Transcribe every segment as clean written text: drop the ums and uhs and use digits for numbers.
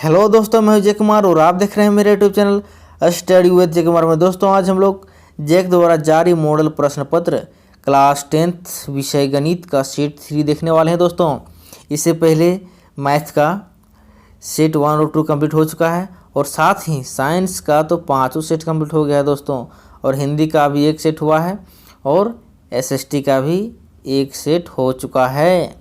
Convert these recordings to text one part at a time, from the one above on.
Hello दोस्तों, मैं जय कुमार और आप देख रहे हैं मेरे यूट्यूब चैनल स्टडी विद जय कुमार में। दोस्तों आज हम लोग जैक द्वारा जारी मॉडल प्रश्न पत्र क्लास 10th विषय गणित का सेट 3 देखने वाले हैं। दोस्तों इससे पहले मैथ का सेट 1 और 2 कंप्लीट हो चुका है और साथ ही साइंस का तो 5 सेट कंप्लीट हो गया है दोस्तों, और हिंदी का भी एक सेट हुआ है और एसएसटी का भी एक सेट हो चुका है।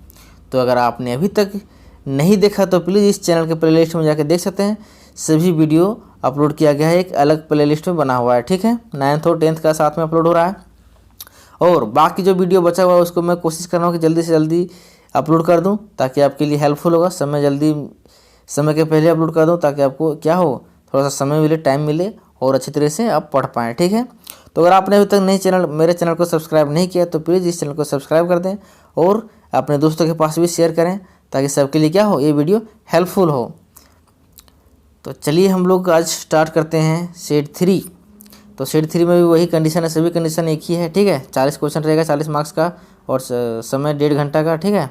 तो अगर आपने अभी तक नहीं देखा तो प्लीज़ इस चैनल के प्लेलिस्ट में जाकर देख सकते हैं। सभी वीडियो अपलोड किया गया है, एक अलग प्लेलिस्ट में बना हुआ है, ठीक है। 9th और 10th का साथ में अपलोड हो रहा है और बाकी जो वीडियो बचा हुआ है उसको मैं कोशिश कर रहा हूँ कि जल्दी से जल्दी अपलोड कर दूँ ताकि आपके लिए हेल्पफुल होगा। समय के पहले अपलोड कर दूँ ताकि आपको क्या हो, थोड़ा सा समय मिले, टाइम मिले और अच्छी तरह से आप पढ़ पाएँ, ठीक है। तो अगर आपने अभी तक मेरे चैनल को सब्सक्राइब नहीं किया तो प्लीज़ इस चैनल को सब्सक्राइब कर दें और अपने दोस्तों के पास भी शेयर करें ताकि सबके लिए क्या हो, ये वीडियो हेल्पफुल हो। तो चलिए हम लोग आज स्टार्ट करते हैं सेट 3। तो सेट 3 में भी वही कंडीशन है, सभी कंडीशन एक ही है, ठीक है। 40 क्वेश्चन रहेगा, 40 मार्क्स का और समय 1.5 घंटा का, ठीक है।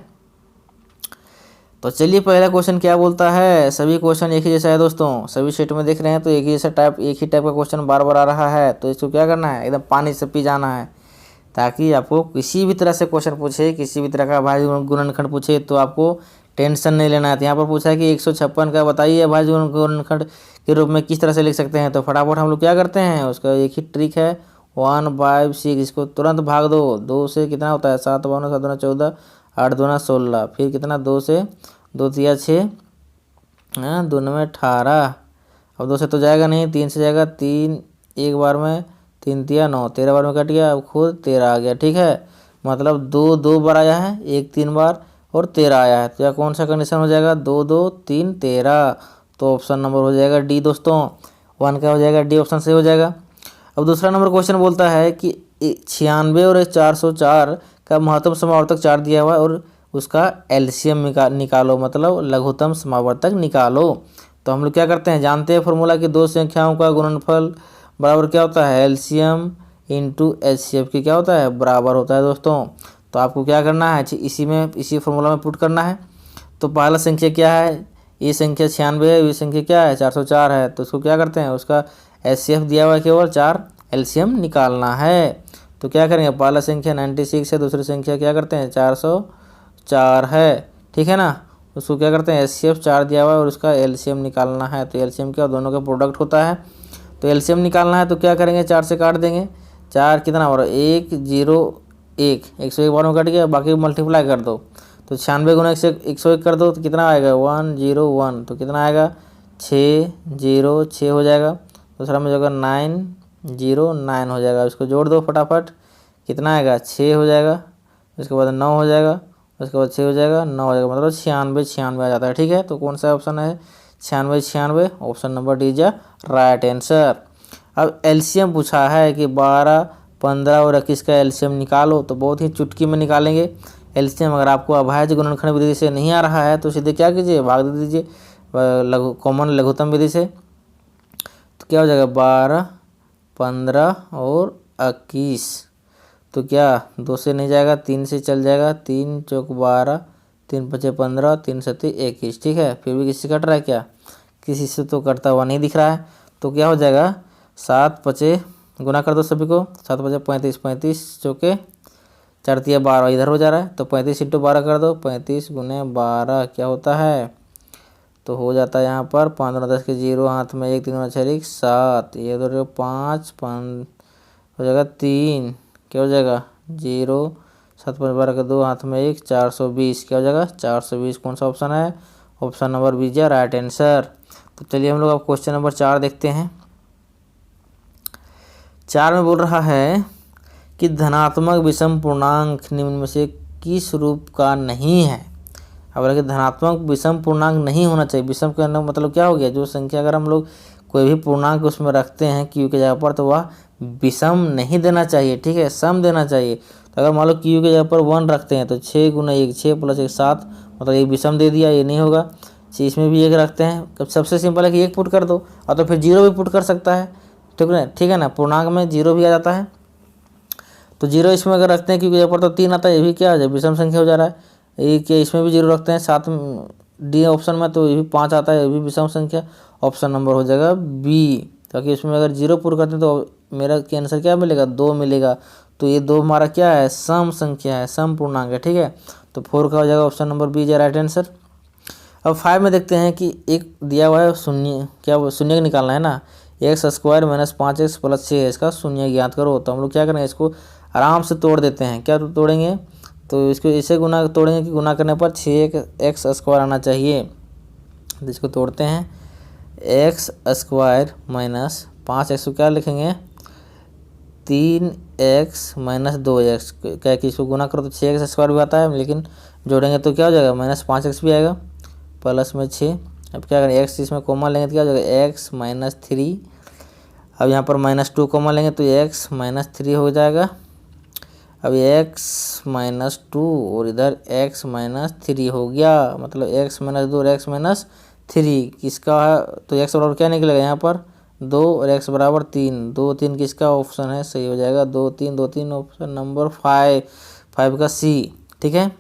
तो चलिए पहला क्वेश्चन क्या बोलता है। सभी क्वेश्चन एक ही जैसा है दोस्तों, सभी सेट में देख रहे हैं तो एक ही टाइप का क्वेश्चन बार बार आ रहा है। तो इसको क्या करना है, एकदम पानी से पी जाना है ताकि आपको किसी भी तरह से क्वेश्चन पूछे, किसी भी तरह का अभाज्य गुणनखंड पूछे तो आपको टेंशन नहीं लेना है। तो यहाँ पर पूछा है कि 156 का बताइए अभाज्य गुणनखंड के रूप में किस तरह से लिख सकते हैं। तो फटाफट हम लोग क्या करते हैं, उसका एक ही ट्रिक है, 1/6। इसको तुरंत भाग दो, 2 से कितना होता है, 7 × 7 × 14, 8 × 2 = 16, फिर कितना 2 से 2 × 3 = 6, 2 × 9 = 18। अब 2 से तो जाएगा नहीं, 3 से जाएगा, 3 एक बार में, 3 × 3 = 9, 13 बार में कट गया, अब खुद 13 आ गया, ठीक है। मतलब 2 बार आया है, 1 3 बार और 13 आया है। तो यह कौन सा कंडीशन हो जाएगा, 2 2 3 13। तो ऑप्शन नंबर हो जाएगा डी दोस्तों, 1 का हो जाएगा डी, ऑप्शन सही हो जाएगा। अब दूसरा नंबर क्वेश्चन बोलता है कि 96 और 404 का महत्तम समावर्तक 4 दिया हुआ है और उसका एलसीएम निकालो, मतलब लघुत्तम समावर्तक निकालो। तो हम लोग क्या करते हैं, जानते हैं फॉर्मूला कि दो संख्याओं का गुणनफल बराबर क्या होता है, एलसीएम इंटू एचसीएफ की क्या होता है, बराबर होता है दोस्तों। तो आपको क्या करना है, इसी फॉर्मूला में पुट करना है। तो पहला संख्या क्या है, ये संख्या 96 है, ये संख्या क्या है, 404 है। तो उसको क्या करते हैं, उसका एचसीएफ दिया हुआ है केवल 4, एलसीएम निकालना है। तो क्या करेंगे, पहला संख्या 96 है, दूसरी संख्या क्या करते हैं 404 है, ठीक है ना। उसको क्या करते हैं, एचसीएफ 4 दिया हुआ है और उसका एलसीएम निकालना है। तो एलसीएम क्या, दोनों का प्रोडक्ट होता है। तो एलसीएम निकालना है तो क्या करेंगे, 4 से काट देंगे, 4 कितना हो रहा है, 1 0 1, 101 बार में कट गया, बाकी मल्टीप्लाई कर दो। तो 96 गुना 101 कर दो तो कितना आएगा, 101। तो कितना आएगा, 606 हो जाएगा। दूसरा में जो होगा 909 हो जाएगा। इसको जोड़ दो फटाफट, कितना आएगा, 6 हो जाएगा, उसके बाद 9 हो जाएगा, उसके बाद 6 हो जाएगा, 9 हो जाएगा, मतलब 96 आ जाता है, ठीक है। तो कौन सा ऑप्शन है, 96, option number D is right answer. अब एलसीएम पूछा है कि 12, 15 और 21 का एलसीएम निकालो। तो बहुत ही चुटकी में निकालेंगे एलसीएम। अगर आपको अभाज्य गुणनखंड विधि से नहीं आ रहा है तो सीधे क्या कीजिए, भाग दे दीजिए कॉमन लघुत्तम विधि से। तो क्या हो जाएगा, 12, 15 और 21। तो क्या 2 से नहीं जाएगा, 3 से चल जाएगा, 3 चौक 12, 3 5 15, 3 7 21, ठीक है। फिर भी किसी से कट रहा है क्या, किसी से तो कटता हुआ नहीं दिख रहा है। तो क्या हो जाएगा, 7 5 गुना कर दो सभी को, 7 5 35, 35 चौके 4 3 12 इधर हो जा रहा है। तो 35 × 12 कर दो, 35 × 12 क्या होता है, तो हो जाता है यहाँ पर 5 10 के 0, हाथ में 1, 3 6 7, ये तो 5 5 हो जाएगा 3, क्या हो जाएगा 0, 7 5 12 के 2, हाथ में 1, 420 क्या हो जाएगा, 420 कौन सा ऑप्शन है, option number B is right answer. तो चलिए हम लोग अब क्वेश्चन नंबर 4 देखते हैं। 4 में बोल रहा है कि धनात्मक विषम पूर्णांक निम्न में से किस रूप का नहीं है। अब अगर धनात्मक विषम पूर्णांक नहीं होना चाहिए, विषम का मतलब क्या हो गया, जो संख्या अगर हम लोग कोई भी पूर्णांक उसमें रखते हैं क्यू के जगह पर तो वह विषम नहीं देना चाहिए, ठीक है, सम देना चाहिए। तो अगर मान लो क्यू के जगह पर 1 रखते हैं तो 6 × 1 6 + 1 7, मतलब एक विषम दे दिया, ये नहीं होगा। इसमें भी 1 रखते हैं, सबसे सिंपल है कि 1 पुट कर दो, और तो फिर 0 भी पुट कर सकता है, ठीक है ना। पूर्णांक में 0 भी आ जाता है। तो 0 इसमें अगर रखते हैं क्योंकि यहाँ पर तो 3 आता है, ये भी क्या हो जाए, विषम संख्या हो जा रहा है। एक इसमें भी 0 रखते हैं, 7 डी ऑप्शन में, तो ये भी 5 आता है, ये भी विषम संख्या। ऑप्शन नंबर हो जाएगा बी, ताकि इसमें अगर 0 पूरा करते हैं तो मेरा के आंसर क्या मिलेगा, 2 मिलेगा। तो ये 2 हमारा क्या है, सम संख्या है, सम पूर्णांक है, ठीक है। तो 4 का हो जाएगा option number B, right answer. अब 5 में देखते हैं कि एक दिया हुआ है शून्य, क्या शून्य का निकालना है ना, x square minus 5x plus 6 है, इसका शून्य ज्ञात करो। तो हम लोग क्या करेंगे, इसको आराम से तोड़ देते हैं। क्या तोड़ेंगे, तो इसको इसे गुना तोड़ेंगे कि गुना करने पर 6x स्क्वायर आना चाहिए। तो इसको तोड़ते हैं, एक्स स्क्वायर माइनस 5x को क्या लिखेंगे, 3x माइनस 2x, क्या कि इसको गुना करो तो 6x स्क्वायर भी आता है, लेकिन जोड़ेंगे तो क्या हो जाएगा, माइनस 5x भी आएगा, प्लस में 6। अब क्या करें, x इसमें कॉमन लेंगे तो क्या हो जाएगा, x माइनस 3। अब यहाँ पर माइनस 2 कॉमन लेंगे तो x माइनस 3 हो जाएगा। अब x माइनस 2 और इधर x माइनस 3 हो गया, मतलब x माइनस 2 और x माइनस 3 किसका है, तो x बराबर क्या निकलेगा यहाँ पर 2 और x बराबर 3, 2 3 किसका ऑप्शन है, सही हो जाएगा 2 3 ऑप्शन नंबर 5 का सी, ठीक है।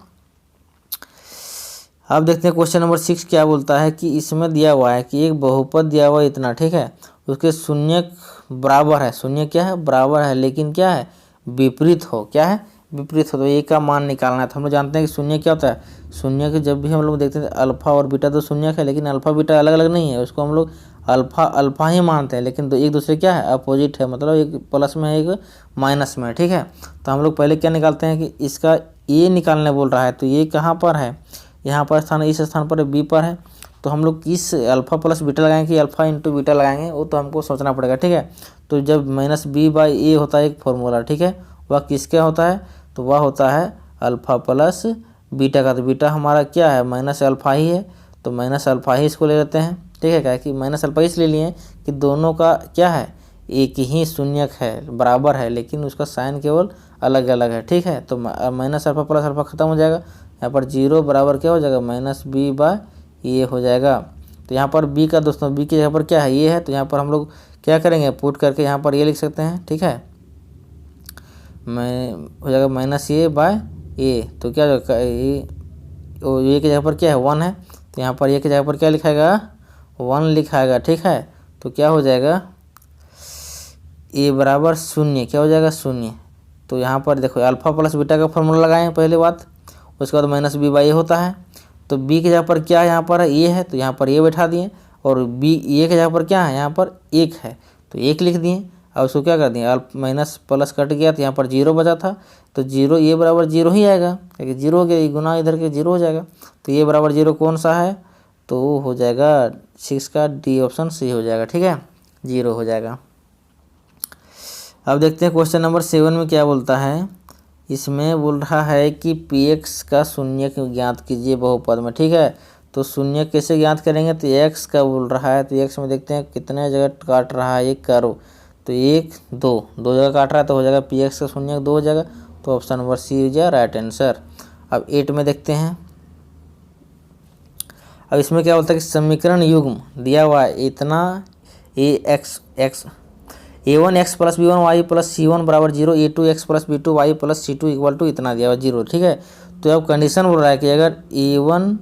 अब देखते हैं क्वेश्चन नंबर 6 क्या बोलता है कि इसमें दिया हुआ है कि एक बहुपद दिया हुआ इतना, ठीक है, उसके शून्य बराबर है, शून्य क्या है, बराबर है, लेकिन क्या है, विपरीत हो, क्या है, विपरीत हो। तो ए का मान निकालना है। तो हम लोग जानते हैं कि शून्य क्या होता है, शून्य के जब भी हम लोग देखते हैं अल्फा और बीटा तो शून्य है, लेकिन अल्फा बीटा अलग अलग नहीं है, उसको हम लोग अल्फा ही मानते हैं, लेकिन तो एक दूसरे क्या है, अपोजिट है, मतलब एक प्लस में है एक माइनस में, ठीक है। तो हम लोग पहले क्या निकालते हैं कि इसका ए निकालने बोल रहा है, तो ये कहाँ पर है, यहाँ पर स्थान, इस स्थान पर बी पर है। तो हम लोग किस अल्फा प्लस बीटा लगाएंगे कि अल्फा इंटू बीटा लगाएंगे, वो तो हमको सोचना पड़ेगा, ठीक है। तो जब माइनस बी बाई ए होता है एक फॉर्मूला, ठीक है, वह किसका होता है, तो वह होता है अल्फा प्लस बीटा का। तो बीटा हमारा क्या है, माइनस अल्फा ही है, तो माइनस अल्फा ही इसको ले लेते हैं, ठीक है। क्या कि माइनस अल्फा इसलिए लिए कि दोनों का क्या है, एक ही शून्यक है, बराबर है, लेकिन उसका साइन केवल अलग अलग है, ठीक है। तो माइनस अल्फा प्लस अल्फा खत्म हो जाएगा, यहाँ पर 0 बराबर क्या हो जाएगा, माइनस बी बाय ए हो जाएगा। तो यहाँ पर बी का दोस्तों, बी की जगह पर क्या है, ये है, तो यहाँ पर हम लोग क्या करेंगे, पुट करके यहाँ पर ये लिख सकते हैं, ठीक है, मैं हो जाएगा माइनस ए बाय ए। तो क्या होगा, ये की जगह पर क्या है, 1 है, तो यहाँ पर ये की जगह पर क्या लिखाएगा, 1 लिखाएगा, ठीक है। तो क्या हो जाएगा, ए बराबर 0, क्या हो जाएगा 0। तो यहाँ पर देखो अल्फा प्लस बीटा का फॉर्मूला लगाएं पहले बात, उसके बाद माइनस बी बाई ए होता है। तो बी की जगह पर क्या है, यहाँ पर ए है, तो यहाँ पर ए बैठा दिए, और बी ए की जगह पर क्या है, यहाँ पर 1 है, तो 1 लिख दिए। और उसको क्या कर दिए, माइनस प्लस कट गया, तो यहाँ पर 0 बचा था, तो 0 ए बराबर 0 ही आएगा, क्योंकि 0 हो गया, गुना इधर के 0 हो जाएगा। तो ए बराबर 0 कौन सा है, तो हो जाएगा 6 का डी ऑप्शन सी हो जाएगा, ठीक है, 0 हो जाएगा। अब देखते हैं क्वेश्चन नंबर 7 में क्या बोलता है। इसमें बोल रहा है कि px का शून्य ज्ञात कीजिए बहुपद में, ठीक है। तो शून्य कैसे ज्ञात करेंगे, तो x का बोल रहा है, तो x में देखते हैं कितने जगह काट रहा है, एक करो, तो 1 2 जगह काट रहा है, तो हो जाएगा px का शून्य 2 हो जाएगा, तो ऑप्शन नंबर सी हो जाएगा राइट आंसर। अब 8 में देखते हैं। अब इसमें क्या बोलता है कि समीकरण युग्म दिया हुआ है इतना, a1 x plus b1 y plus c1 बराबर 0, a2 x plus b2 y plus c2 equal to इतना दिया हुआ 0, ठीक है। तो अब कंडीशन बोल रहा है कि अगर a1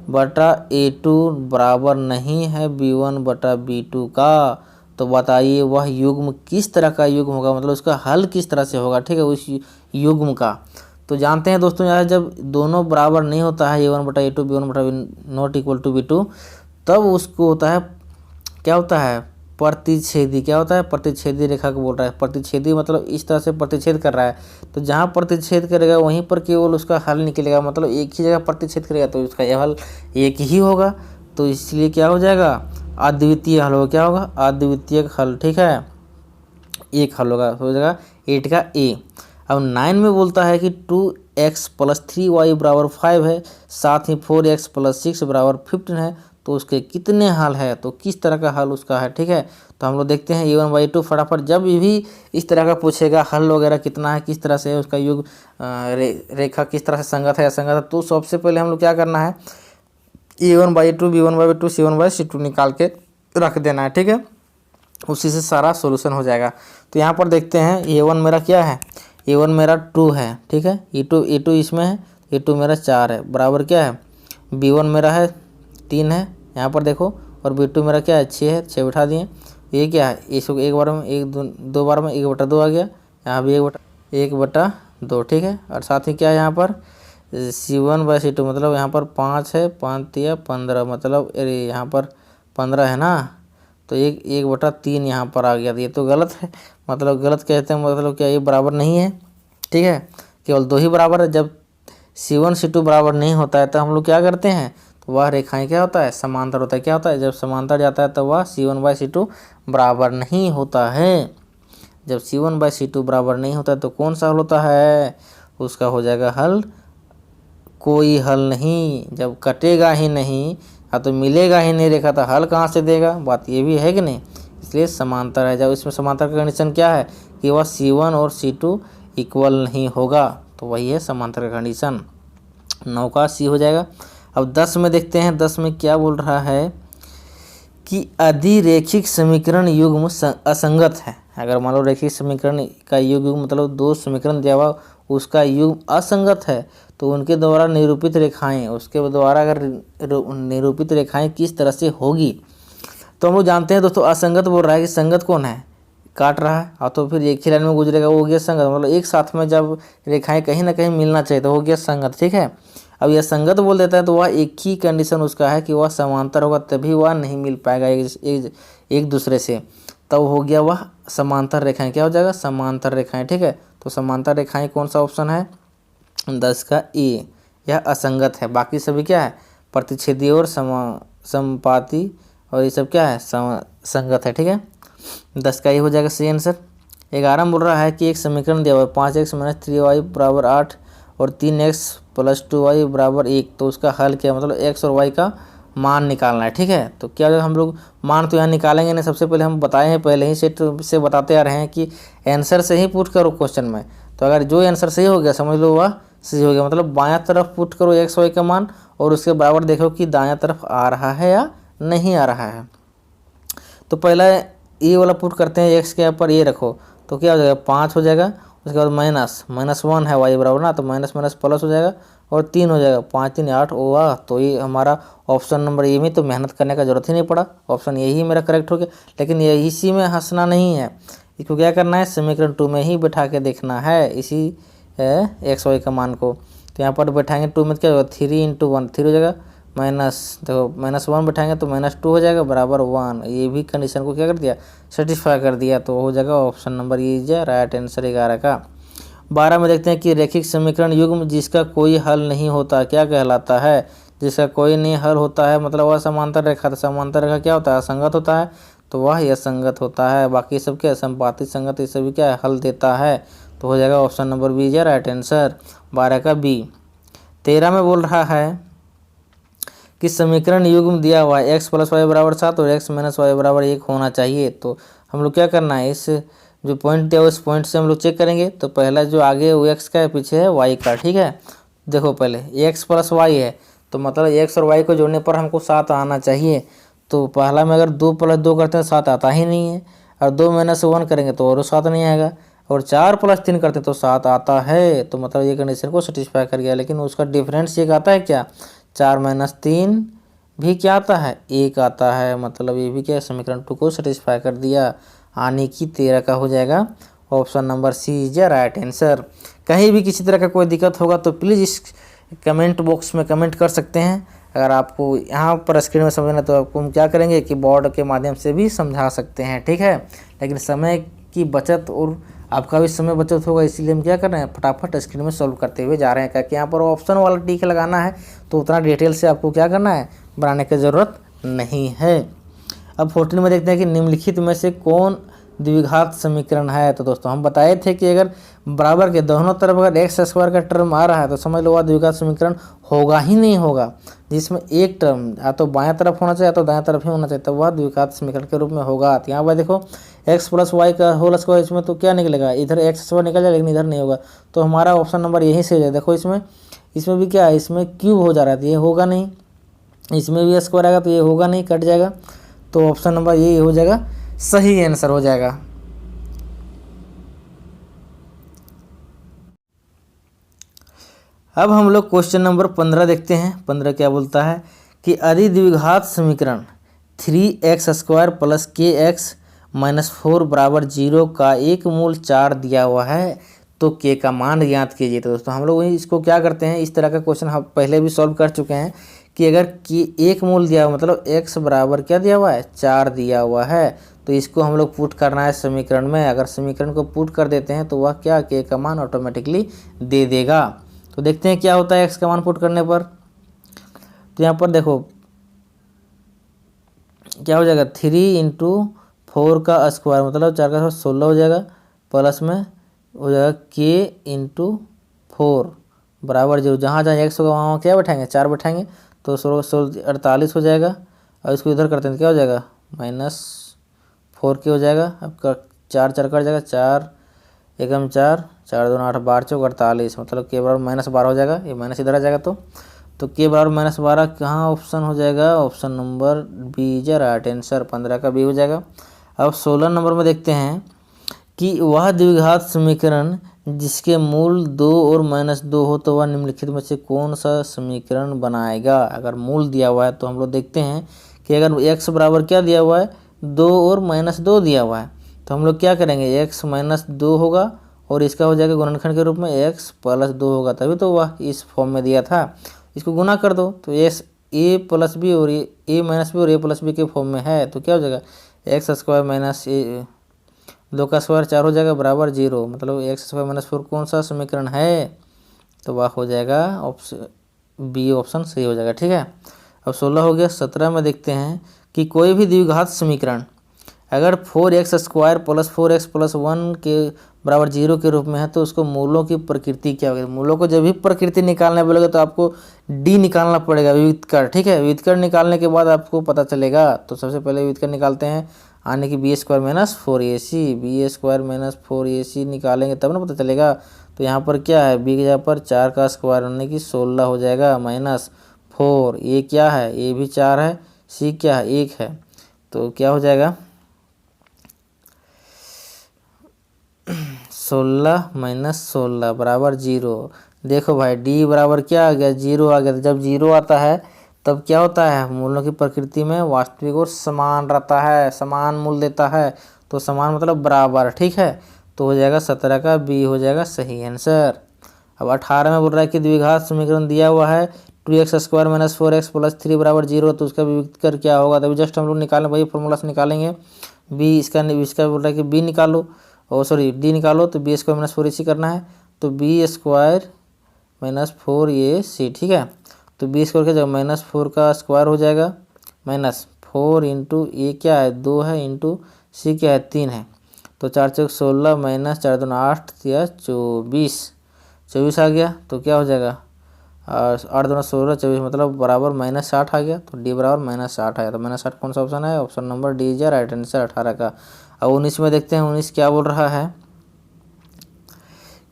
बटा a2 बराबर नहीं है b1 बटा b2 का, तो बताइए वह युग्म किस तरह का युग्म होगा, मतलब उसका हल किस तरह से होगा, ठीक है, उस युग्म का। तो जानते हैं दोस्तों, यार जब दोनों बराबर नहीं होता है a1 बटा a2 b1 बटा नॉट इक्वल टू b2, तब उसको होता है, क्या होता है, प्रतिच्छेदी। क्या होता है, प्रतिच्छेदी रेखा को बोल रहा है। प्रतिच्छेदी मतलब इस तरह से प्रतिच्छेद कर रहा है, तो जहाँ प्रतिच्छेद करेगा वहीं पर केवल उसका हल निकलेगा, मतलब एक ही जगह प्रतिच्छेद करेगा तो उसका यह हल एक ही होगा। तो इसलिए क्या हो जाएगा, अद्वितीय हल होगा, क्या होगा, अद्वितीय हल, ठीक है, एक हल होगा, हो जाएगा 8 का ए। अब 9 में बोलता है कि 2x प्लस 3y बराबर 5 है, साथ ही 4x प्लस 6 बराबर 15 है, तो उसके कितने हल है, तो किस तरह का हल उसका है, ठीक है। तो हम लोग देखते हैं a1/2 फटाफट, जब भी इस तरह का पूछेगा हल वगैरह कितना है, किस तरह से है उसका युग रेखा किस तरह से संगत है या संगत है, तो सबसे पहले हम लोग क्या करना है, a1/2 b1/2 c1/c2 निकाल के रख देना है, ठीक है, उसी से सारा सोल्यूशन हो जाएगा। तो यहाँ पर देखते हैं a1 मेरा क्या है, a1 मेरा 2 है, ठीक है, a2 इसमें है, a2 मेरा 4 है, बराबर क्या है, b1 मेरा है 3 है यहाँ पर देखो, और B2 मेरा क्या है 6 है, 6 बिठा दिए। ये क्या है, इसको एक बार में दो बार में 1/2 आ गया, यहाँ भी 1/2, ठीक है। और साथ ही क्या है यहाँ पर C1/C2 मतलब यहाँ पर 5 है, 5 या 15 मतलब अरे यहाँ पर 15 है ना, तो 1/3 यहाँ पर आ गया। ये तो गलत है, मतलब गलत कहते हैं, मतलब क्या ये बराबर नहीं है, ठीक है। केवल 2 ही बराबर है। जब C1/C2 बराबर नहीं होता है तो हम लोग क्या करते हैं, तो वह रेखाएं क्या होता है, समांतर होता है। क्या होता है, जब समांतर जाता है तो वह C1/C2 बराबर नहीं होता है। जब C1/C2 बराबर नहीं होता है तो कौन सा हल होता है, उसका हो जाएगा हल कोई हल नहीं। जब कटेगा ही नहीं या तो मिलेगा ही नहीं रेखा, तो हल कहाँ से देगा, बात ये भी है कि नहीं। इसलिए समांतर है। जब इसमें समांतर का कंडीशन क्या है कि वह C1 और C2 इक्वल नहीं होगा, तो वही है समांतर का कंडीशन। 9 का C हो जाएगा। अब 10 में देखते हैं, 10 में क्या बोल रहा है कि अधिरेखिक समीकरण युग्म असंगत है। अगर मान लो रेखिक समीकरण का युग्म मतलब 2 समीकरण दिया हुआ, उसका युग्म असंगत है, तो उनके द्वारा निरूपित रेखाएं, उसके द्वारा अगर निरूपित रेखाएं किस तरह से होगी, तो हम लोग जानते हैं दोस्तों असंगत बोल रहा है कि संगत कौन है, काट रहा है, और तो फिर एक ही लाइन में गुजरेगा, वो हो गया संगत। मतलब एक साथ में जब रेखाएं कहीं ना कहीं मिलना चाहिए तो हो गया संगत, ठीक है। अब यह संगत बोल देता है तो वह एक ही कंडीशन उसका है कि वह समांतर होगा, तभी वह नहीं मिल पाएगा एक दूसरे से, तब हो गया वह समांतर रेखाएं। क्या हो जाएगा, समांतर रेखाएं, ठीक है। तो समांतर रेखाएं कौन सा ऑप्शन है, 10 का ए, यह असंगत है। बाकी सभी क्या है, प्रतिच्छेदी और समपाती, और ये सब क्या है, संगत है, ठीक है। 10 का ये हो जाएगा सही आंसर। 11 बोल रहा है कि एक समीकरण दिया हुआ है 5x - 3y = 8 और 3x + 2y = 1, तो उसका हल क्या, मतलब x और y का मान निकालना है, ठीक है। तो क्या हम लोग मान तो यहाँ निकालेंगे नहीं, सबसे पहले हम बताए हैं, पहले ही सेट से बताते आ रहे हैं कि आंसर से ही पुट करो क्वेश्चन में। तो अगर जो आंसर सही हो गया समझ लो वह सही हो गया, मतलब बायां तरफ पुट करो x y का मान और उसके बराबर देखो कि दायां तरफ आ रहा है या नहीं आ रहा है। तो पहला ये वाला पुट करते हैं, x के यहाँ पर ये रखो, तो क्या हो जाएगा 5 हो जाएगा। उसके बाद -1 है y बराबर ना, तो माइनस माइनस प्लस हो जाएगा और 3 हो जाएगा, 5 3 8 हुआ। तो ये हमारा ऑप्शन नंबर ए में तो मेहनत करने का जरूरत ही नहीं पड़ा, ऑप्शन यही मेरा करेक्ट हो गया। लेकिन ये इसी में हंसना नहीं है, इसको क्या करना है, समीकरण 2 में ही बैठा के देखना है इसी एक्स वाई का मान को। तो यहाँ पर बैठाएंगे 2 में क्या होगा, 3 × 1 3 हो जाएगा, माइनस देखो -1 बैठाएंगे तो -2 हो जाएगा बराबर 1। ये भी कंडीशन को क्या कर दिया, सेटिस्फाई कर दिया, तो हो जाएगा ऑप्शन नंबर ये इज राइट आंसर 11 का। 12 में देखते हैं कि रैखिक समीकरण युग्म जिसका कोई हल नहीं होता क्या कहलाता है। जिसका कोई नहीं हल होता है मतलब वह समांतर रेखा, तो समांतर रेखा क्या होता है, असंगत होता है, तो वह असंगत होता है। बाकी सब क्या, संपाती संगत, ये सभी क्या है, हल देता है। तो हो जाएगा option number B is right answer 12 का बी। 13 में बोल रहा है कि समीकरण युग्म दिया हुआ है x + y = 7 और x - y = 1 होना चाहिए। तो हम लोग क्या करना है, इस जो पॉइंट दिया हुआ इस पॉइंट से हम लोग चेक करेंगे। तो पहला जो आगे वो x का है, पीछे है y का, ठीक है। देखो पहले x + y है, तो मतलब x और y को जोड़ने पर हमको 7 आना चाहिए। तो पहला में अगर 2 + 2 करते हैं 7 आता ही नहीं है, और 2 - 1 करेंगे तो और 7 नहीं आएगा, और 4 + 3 करते तो 7 आता है। तो मतलब ये कंडीशन को सेटिस्फाई कर गया। लेकिन उसका डिफरेंस एक आता है क्या, 4 - 3 भी क्या आता है, 1 आता है। मतलब ये भी क्या, समीकरण 2 को सेटिस्फाई कर दिया, आने की 13 का हो जाएगा option number C is right answer. कहीं भी किसी तरह का कोई दिक्कत होगा तो प्लीज़ इस कमेंट बॉक्स में कमेंट कर सकते हैं। अगर आपको यहाँ पर स्क्रीन में समझना तो आपको हम क्या करेंगे कि बोर्ड के माध्यम से भी समझा सकते हैं, ठीक है। लेकिन समय की बचत और आपका भी समय बचत होगा, इसीलिए हम क्या कर रहे हैं, फटाफट स्क्रीन में सॉल्व करते हुए जा रहे हैं। क्योंकि यहाँ पर ऑप्शन वाला टिक लगाना है, तो उतना डिटेल से आपको क्या करना है, बनाने की ज़रूरत नहीं है। अब 14 में देखते हैं कि निम्नलिखित में से कौन द्विघात समीकरण है। तो दोस्तों हम बताए थे कि अगर बराबर के दोनों तरफ अगर x² का टर्म आ रहा है तो समझ लो वह द्विघात समीकरण होगा ही नहीं होगा, जिसमें एक टर्म या तो बाएं तरफ होना चाहिए या तो दाएं तरफ ही होना चाहिए, तो वह द्विघात समीकरण के रूप में होगा। तो यहाँ पर देखो x + y का होल स्क्वायर, इसमें तो क्या निकलेगा, इधर x² निकल जाएगा लेकिन इधर नहीं होगा, तो हमारा ऑप्शन नंबर यहीं से है। देखो इसमें भी क्या है, इसमें क्यूब हो जा रहा है, तो ये होगा नहीं, इसमें भी स्क्वायर आएगा तो ये होगा नहीं, कट जाएगा। तो ऑप्शन नंबर ये हो जाएगा, सही आंसर हो जाएगा। अब हम लोग क्वेश्चन नंबर 15 देखते हैं। 15 क्या बोलता है कि अधिद्विघात समीकरण 3x² प्लस kx माइनस 4 बराबर 0 का एक मूल 4 दिया हुआ है, तो k का मान ज्ञात कीजिए। तो दोस्तों हम लोग इसको क्या करते हैं, इस तरह का क्वेश्चन हम पहले भी सॉल्व कर चुके हैं कि अगर एक मूल दिया हुआ मतलब x बराबर क्या दिया हुआ है 4 दिया हुआ है, तो इसको हम लोग पुट करना है समीकरण में। अगर समीकरण को पुट कर देते हैं तो वह क्या k का मान ऑटोमेटिकली दे देगा। तो देखते हैं क्या होता है x का मान पुट करने पर। तो यहाँ पर देखो क्या हो जाएगा 3 इंटू 4 का स्क्वायर मतलब 4 का 16 हो जाएगा, प्लस में हो जाएगा k इंटू 4 बराबर 0। जहाँ जहाँ x होगा वहाँ क्या बैठाएंगे 4 बैठाएंगे, तो 16 48 हो जाएगा। और इसको इधर करते हैं तो क्या हो जाएगा -4k हो जाएगा। आपका 4 4 कट जाएगा, 4 एकम 4 4 2 8 12 चौक 48 मतलब k बराबर -12 हो जाएगा। ये माइनस इधर आ जाएगा तो k बराबर -12 कहाँ ऑप्शन हो जाएगा, option number B is right answer, 15 का बी हो जाएगा। अब 16 नंबर में देखते हैं कि वह द्विघात समीकरण जिसके मूल 2 और -2 हो तो वह निम्नलिखित में से कौन सा समीकरण बनाएगा। अगर मूल दिया हुआ है तो हम लोग देखते हैं कि अगर x बराबर क्या दिया हुआ है 2 और -2 दिया हुआ है, तो हम लोग क्या करेंगे x -2 होगा और इसका हो जाएगा गुणनखंड के रूप में x + 2 होगा, तभी तो वह इस फॉर्म में दिया था। इसको गुना कर दो तो a + b और a - b और a + b के फॉर्म में है, तो क्या हो जाएगा x² - 2 का स्क्वायर 4 हो जाएगा बराबर 0। मतलब x² - 4 कौन सा समीकरण है, तो वह हो जाएगा ऑप्शन बी, ऑप्शन सही हो जाएगा। ठीक है, अब 16 हो गया। 17 में देखते हैं कि कोई भी द्विघात समीकरण अगर 4x² प्लस 4x प्लस 1 के बराबर 0 के रूप में है तो उसको मूलों की प्रकृति क्या होगी। मूलों को जब भी प्रकृति निकालने बोलेगा तो आपको डी निकालना पड़ेगा, विविधकर। ठीक है, विविधकर निकालने के बाद आपको पता चलेगा। तो सबसे पहले विविधकर निकालते हैं, आने की b² - 4ac, b² - 4ac निकालेंगे तब ना पता चलेगा। तो यहाँ पर क्या है b की जगह पर 4 का स्क्वायर होने की 16 हो जाएगा -4। ए क्या है, ए भी 4 है, सी क्या है 1 है, तो क्या हो जाएगा 16 - 16 बराबर 0। देखो भाई डी बराबर क्या आ गया 0 आ गया। तो जब 0 आता है तब क्या होता है, मूलों की प्रकृति में वास्तविक और समान रहता है, समान मूल देता है। तो समान मतलब बराबर। ठीक है, तो हो जाएगा 17 का बी हो जाएगा सही आंसर। अब 18 में बोल रहा है कि द्विघात समीकरण दिया हुआ है 2x² - 4x + 3 बराबर 0, तो उसका विविधकर क्या होगा। तभी जस्ट हम लोग निकालें, वही फॉर्मूला से निकालेंगे। बी इसका बोल रहा है कि बी निकालो, और सॉरी डी निकालो, तो b² - 4ac करना है, तो b² - 4ac। ठीक है, तो b² क्या जाएगा -4 का स्क्वायर हो जाएगा, -4 इंटू ए क्या है 2 है, इंटू सी क्या है 3 है, तो 4 चौक 16 -4 दूना 8 या 24 आ गया। तो क्या हो जाएगा 8 दूना 16 24 मतलब बराबर -60 आ गया। तो डी बराबर -60 आया। तो -60 कौन सा ऑप्शन है, option number D is right answer 18 का। अब 19 में देखते हैं, 19 क्या बोल रहा है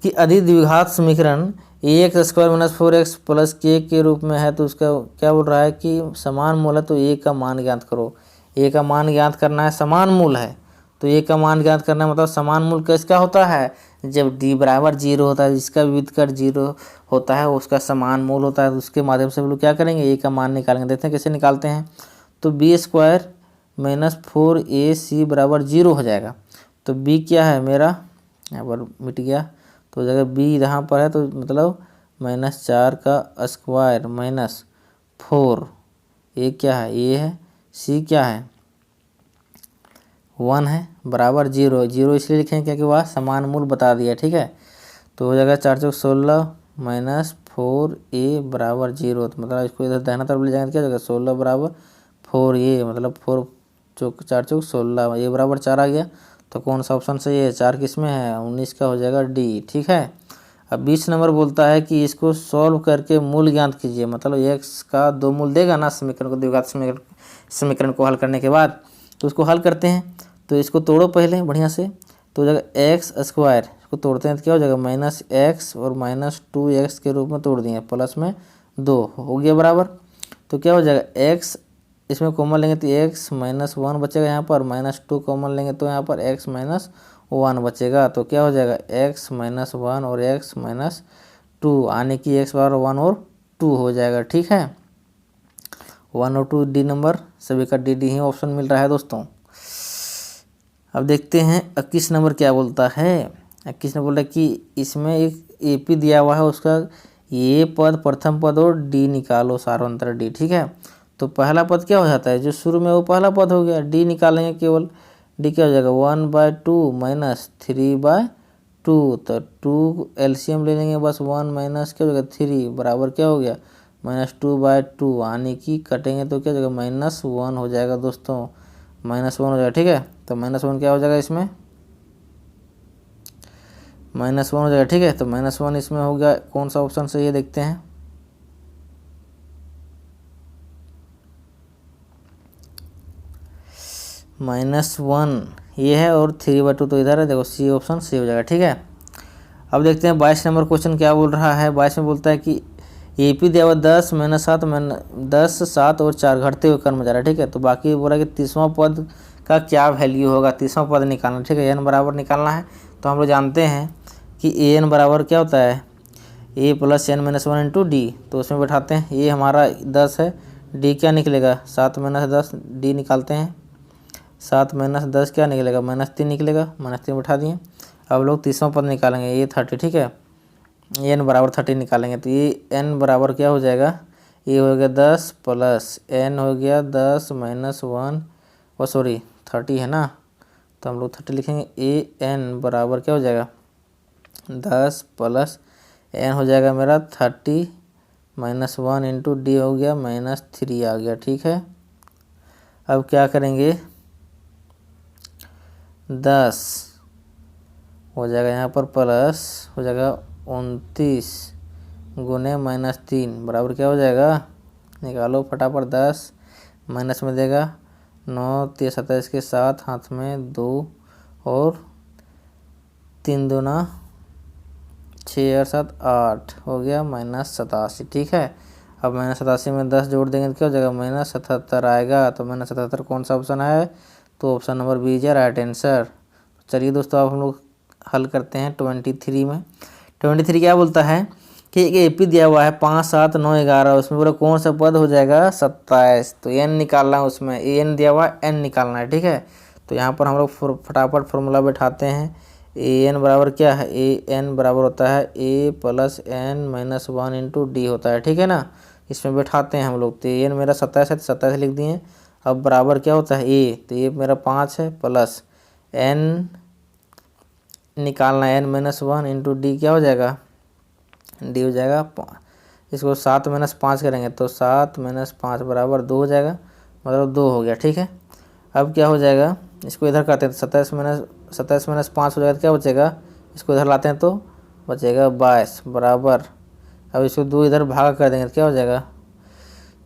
कि अधिद्विघात समीकरण ax² - 4x प्लस k के रूप में है, तो उसका क्या बोल रहा है कि समान मूल है तो a का मान ज्ञात करो। a का मान ज्ञात करना है, समान मूल है तो a का मान ज्ञात करना है। मतलब समान मूल किसका होता है, जब d बराबर 0 होता है, जिसका विविधकर 0 होता है उसका समान मूल होता है। तो उसके माध्यम से हम लोग क्या करेंगे a का मान निकालेंगे। देखते हैं कैसे निकालते हैं। तो b² - 4ac बराबर 0 हो जाएगा। तो b क्या है मेरा, यहाँ पर मिट गया, तो हो जाएगा b यहाँ पर है तो मतलब -4 का स्क्वायर -4, ए क्या है ए है, सी क्या है 1 है, बराबर 0। 0 इसलिए लिखेंगे क्योंकि वह समान मूल बता दिया। ठीक है, तो हो जाएगा 4 चौक 16 -4a बराबर 0। तो मतलब इसको इधर दाहिना तरफ ले जाएंगे तो क्या हो जाएगा 16 बराबर 4a, मतलब 4 चौक 4 चौक 16, ए बराबर 4 आ गया। तो कौन सा ऑप्शन सही है, 4 किस में है, 19 का हो जाएगा डी। ठीक है, अब 20 नंबर बोलता है कि इसको सॉल्व करके मूल ज्ञात कीजिए। मतलब x का 2 मूल देगा ना समीकरण को, द्विघात समीकरण को हल करने के बाद। तो उसको हल करते हैं, तो इसको तोड़ो पहले बढ़िया से, तो हो जाएगा x², इसको तोड़ते हैं तो क्या हो जाएगा -x और -2x के रूप में तोड़ दिए, प्लस में 2 हो गया बराबर। तो क्या हो जाएगा x इसमें कॉमन लेंगे तो x - 1 बचेगा, यहाँ पर -2 कॉमन लेंगे तो यहाँ पर x - 1 बचेगा। तो क्या हो जाएगा x - 1 और x - 2 आने की x बराबर 1 और 2 हो जाएगा। ठीक है, 1 और 2 डी नंबर, सभी का डी ही ऑप्शन मिल रहा है दोस्तों। अब देखते हैं 21 नंबर क्या बोलता है। 21 नंबर बोल रहा है कि इसमें एक एपी दिया हुआ है, उसका ये पद प्रथम पद और डी निकालो सार्वंतर डी। ठीक है, तो पहला पद क्या हो जाता है, जो शुरू में वो पहला पद हो गया, डी निकालेंगे केवल, डी क्या हो जाएगा 1/2 माइनस 3/2, तो 2 एलसीएम ले लेंगे बस, 1 माइनस क्या हो जाएगा 3 बराबर क्या हो गया -2/2, यानी कि कटेंगे तो क्या हो जाएगा -1 हो जाएगा दोस्तों, -1 हो जाएगा। ठीक है, तो -1 क्या हो जाएगा, इसमें -1 हो जाएगा। ठीक है, तो -1 इसमें हो गया, कौन सा ऑप्शन सही है देखते हैं। -1 ये है और 3/2 तो इधर है, देखो सी ऑप्शन सही हो जाएगा। ठीक है, अब देखते हैं 22 नंबर क्वेश्चन क्या बोल रहा है। 22 में बोलता है कि एपी दिया हुआ 10 -7 10 7 और 4 घटते हुए क्रम में जा रहा है। ठीक है, तो बाकी बोला कि 30वां पद का क्या वैल्यू होगा, 30वां पद निकालना। ठीक है, एन बराबर निकालना है, तो हम लोग जानते हैं कि ए एन बराबर क्या होता है, A plus N minus 1 into D. तो उसमें बैठाते हैं, ये हमारा 10 है, डी क्या निकलेगा 7 - 10, डी निकालते हैं, 7 - 10 क्या निकलेगा -3 निकलेगा, -3 बैठा दिए। अब लोग 30वां पद निकालेंगे, ये 30। ठीक है, एन बराबर 30 निकालेंगे, तो ये एन बराबर क्या हो जाएगा, ये हो गया 10 प्लस एन हो गया 10 माइनस 1, और सॉरी 30 है ना, तो हम लोग 30 लिखेंगे। ए एन बराबर क्या हो जाएगा 10 प्लस एन हो जाएगा मेरा 30 माइनस 1 इंटू डी हो गया -3 आ गया। ठीक है, अब क्या करेंगे, 10 हो जाएगा यहाँ पर प्लस हो जाएगा 29 गुने -3 बराबर क्या हो जाएगा, निकालो फटाफट, 10 माइनस में देगा 9 3 27 के 7, हाथ में 2 और 3 दूना 6 और 7 8 हो गया -87। ठीक है, अब -87 में 10 जोड़ देंगे तो क्या हो जाएगा -77 आएगा। तो -77 कौन सा ऑप्शन है, तो ऑप्शन नंबर बी है राइट आंसर। चलिए दोस्तों, अब हम लोग हल करते हैं 23 में। 23 क्या बोलता है कि एक एपी दिया हुआ है 5 7 9 11, उसमें बोला कौन सा पद हो जाएगा 27, तो एन निकालना है, उसमें एन दिया हुआ है, एन निकालना है। ठीक है, तो यहाँ पर हम लोग फटाफट फॉर्मूला बैठाते हैं। ए एन बराबर क्या है, ए एन बराबर होता है A plus N minus 1 into D होता है। ठीक है ना, इसमें बैठाते हैं हम लोग, तो एन मेरा 27 है, 27 लिख दिए। अब बराबर क्या होता है ए, तो ये मेरा 5 है प्लस एन निकालना है, n-1 इंटू डी क्या हो जाएगा, डी हो जाएगा 5। इसको 7 - 5 करेंगे तो 7 - 5 बराबर 2 हो जाएगा, मतलब 2 हो गया। ठीक है, अब क्या हो जाएगा, इसको इधर करते हैं तो 27 - 5 हो जाएगा, तो क्या बचेगा, इसको इधर लाते हैं तो बचेगा 22 बराबर, अब इसको 2 इधर भाग कर देंगे तो क्या हो जाएगा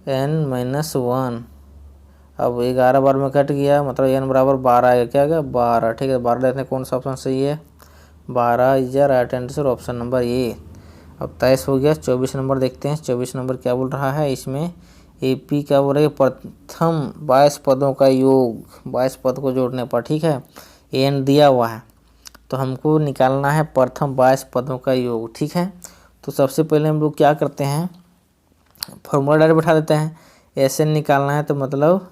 n-1। अब 11 बार में कट गया, मतलब n बराबर 12 आएगा, क्या आएगा 12। ठीक है, 12 लेते हैं, कौन सा ऑप्शन सही है, 12 is right answer, option number A. अब 23 हो गया। 24 नंबर देखते हैं, 24 नंबर क्या बोल रहा है, इसमें एपी क्या बोल रहा है, प्रथम 22 पदों का योग, 22 पद को जोड़ने पर। ठीक है, एन दिया हुआ है, तो हमको निकालना है प्रथम 22 पदों का योग। ठीक है, तो सबसे पहले हम लोग क्या करते हैं, फॉर्मूला डायरेक्ट बैठा देते हैं। एस एन निकालना है, तो मतलब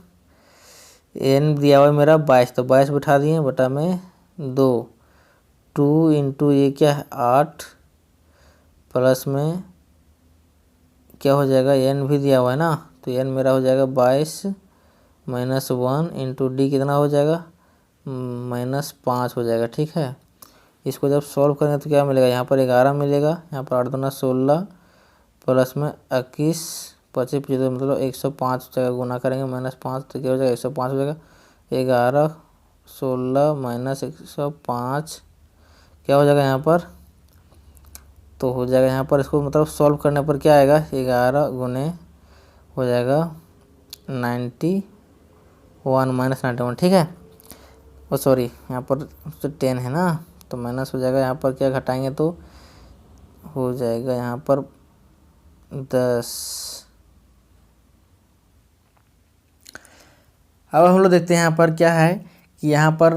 एन दिया हुआ है मेरा 22, तो 22 बैठा दिए, बटा में 2 इंटू ये क्या है 8 प्लस में क्या हो जाएगा, एन भी दिया हुआ है ना, तो एन मेरा हो जाएगा 22 माइनस 1 इंटू डी कितना हो जाएगा -5 हो जाएगा। ठीक है, इसको जब सॉल्व करेंगे तो क्या मिलेगा, यहाँ पर 11 मिलेगा, यहाँ पर 8 दूना 16 प्लस में 21 25 75, मतलब 105 जगह गुना करेंगे -5, तो क्या हो जाएगा 105 हो जाएगा। 11 16 माइनस 105 क्या हो जाएगा यहाँ पर, तो हो जाएगा यहाँ पर, इसको मतलब सॉल्व करने पर क्या आएगा, 11 गुने हो जाएगा 91 -91। ठीक है, ओ सॉरी यहाँ पर तो 10 है ना, तो माइनस हो जाएगा, यहाँ पर क्या घटाएंगे तो हो जाएगा यहाँ पर 10। अब हम लोग देखते हैं यहाँ पर क्या है कि यहाँ पर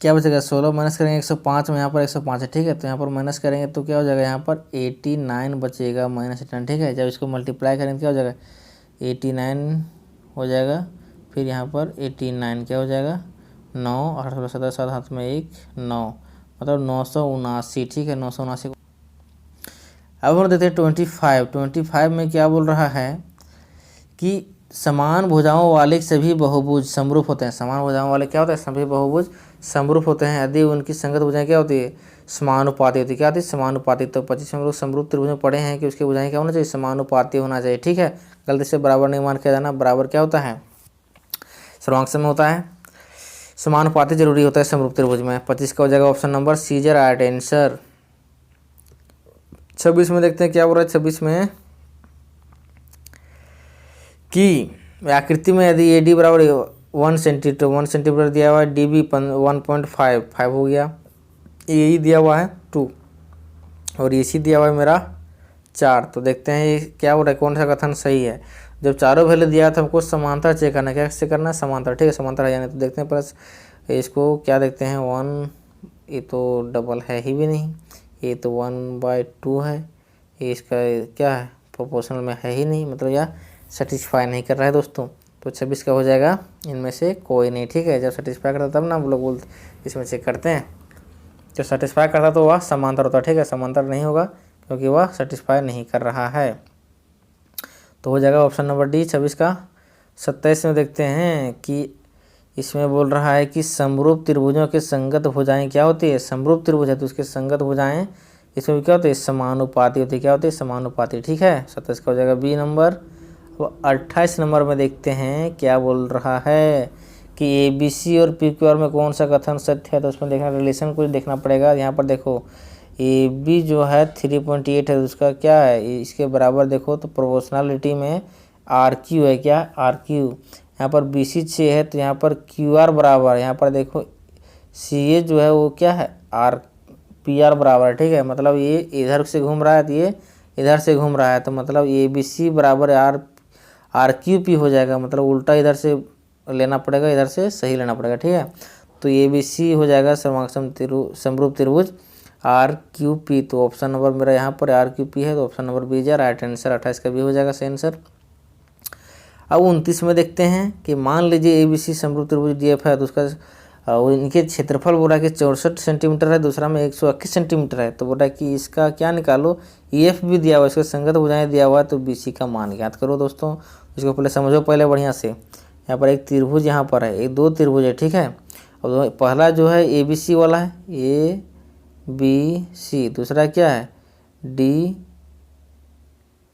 क्या बचेगा, 16 माइनस करेंगे 105 में, यहाँ पर 105 है। ठीक है, तो यहाँ पर माइनस करेंगे तो क्या हो जाएगा, यहाँ पर 89 बचेगा -10। ठीक है, जब इसको मल्टीप्लाई करेंगे क्या हो जाएगा, 89 हो जाएगा। फिर यहाँ पर 89 क्या हो जाएगा 9, 8 16 17 7 हाथ में 1 9, मतलब 979। ठीक है 979। अब हम देखते हैं 25 में क्या बोल रहा है कि समान भुजाओं वाले सभी बहुभुज समरूप होते हैं। समान भुजाओं वाले क्या होते हैं सभी बहुभुज समरूप होते हैं यदि उनकी संगत भुजाएं क्या होती है समानुपाती होती है। क्या होती है समानुपाती। तो 25 में हम लोग समरूप त्रिभुज में पढ़े हैं कि उसकी भुजाएं क्या होना चाहिए समानुपाती होना चाहिए। ठीक है, गलती से बराबर नहीं मान किया जाना। बराबर क्या होता है सर्वांश में होता है, समानुपाती जरूरी होता है समरूप त्रिभुज में। 25 का हो जाएगा option number C is right answer. 26 में देखते हैं क्या बोल रहा है 26 में कि आकृति में यदि ए डी बराबर 1 सेंटीमीटर 1 सेंटीमीटर दिया हुआ है, डी बी 1.5 हो गया, ए दिया हुआ है 2 और ए सी दिया हुआ है मेरा 4। तो देखते हैं ये क्या हो रहा है कौन सा कथन सही है। जब चारों वैल्यू दिया था हमको समांतर चेक करना है। क्या चेक करना है समांतर। ठीक है समांतर है यानी तो देखते हैं प्लस इसको क्या देखते हैं 1, ये तो डबल है ही भी नहीं, ये तो 1/2 है, ये इसका क्या है प्रोपोर्शनल में है ही नहीं, मतलब यह सेटिस्फाई नहीं कर रहा है दोस्तों। तो 26 का हो जाएगा इनमें से कोई नहीं। ठीक है, जब सेटिस्फाई करता तब ना हम लोग बोलते इसमें चेक करते हैं। जो सेटिस्फाई करता तो वह समांतर होता। ठीक है समांतर नहीं होगा क्योंकि वह सेटिस्फाई नहीं कर रहा है। तो हो जाएगा ऑप्शन नंबर डी 26 का। 27 में देखते हैं कि इसमें बोल रहा है कि समरूप त्रिभुजों के संगत भुजाएं क्या होती है। समरूप त्रिभुज है तो उसके संगत भुजाएं इसमें क्या होती है समानुपाती होती है। क्या होती है समानुपाती। ठीक है 27 का हो जाएगा बी नंबर। 28 नंबर में देखते हैं क्या बोल रहा है कि ए बी सी और पी क्यू आर में कौन सा कथन सत्य है। तो उसमें देखना रिलेशन कुछ देखना पड़ेगा। यहाँ पर देखो ए बी जो है 3.8 है, उसका क्या है इसके बराबर देखो तो प्रोपोर्शनलिटी में आर क्यू है। क्या आर क्यू। यहाँ पर बी सी 6 है तो यहाँ पर क्यू आर बराबर, यहाँ पर देखो सी ए जो है वो क्या है आर पी आर बराबर। ठीक है मतलब ये इधर से घूम रहा है तो ये इधर से घूम रहा है, तो मतलब ए बी सी बराबर आर क्यू पी हो जाएगा। मतलब उल्टा इधर से लेना पड़ेगा, इधर से सही लेना पड़ेगा। ठीक है तो ए बी सी हो जाएगा समरूप त्रिभुज आर क्यू पी। तो ऑप्शन नंबर मेरा यहाँ पर आर क्यू पी है तो ऑप्शन नंबर बी है राइट आंसर। 28 का भी हो जाएगा सही आंसर। अब 29 में देखते हैं कि मान लीजिए ए बी सी समरूप त्रिभुज डी एफ है तो उसका इनके क्षेत्रफल बोला कि 64 सेंटीमीटर है, दूसरा में 121 सेंटीमीटर है। तो बोला कि इसका क्या निकालो ई एफ भी दिया हुआ है, इसका संगत भुजाएं दिया हुआ है, तो बी सी का मान ज्ञात करो दोस्तों। इसको पहले समझो पहले बढ़िया से। यहाँ पर एक त्रिभुज यहाँ पर है, एक 2 त्रिभुज है। ठीक है और पहला जो है ए बी सी वाला है ए बी सी, दूसरा क्या है डी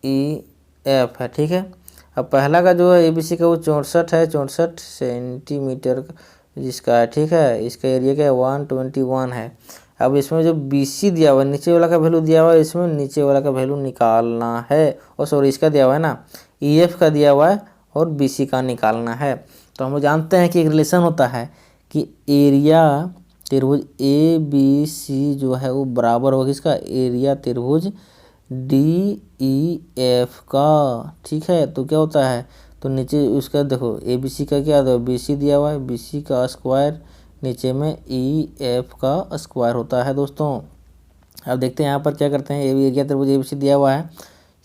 ई एफ है। ठीक है अब पहला का जो है ए बी सी का वो 64 है, 64 सेंटीमीटर जिसका है। ठीक है इसका एरिया क्या है 121 है। अब इसमें जो बी सी दिया हुआ है नीचे वाला का वैल्यू दिया हुआ है, इसमें नीचे वाला का वैल्यू निकालना है। और सॉरी इसका दिया हुआ है ना ई एफ का दिया हुआ है और बी सी का निकालना है। तो हम लोग जानते हैं कि एक रिलेशन होता है कि एरिया त्रिभुज ए बी सी जो है वो बराबर होगा इसका एरिया त्रिभुज डी ई एफ का। ठीक है तो क्या होता है तो नीचे उसका देखो ए बी सी का क्या है बी सी दिया हुआ है, बी सी का स्क्वायर नीचे में ई एफ का स्क्वायर होता है दोस्तों। अब देखते हैं यहाँ पर क्या करते हैं एरिया त्रिभुज ए बी सी दिया हुआ है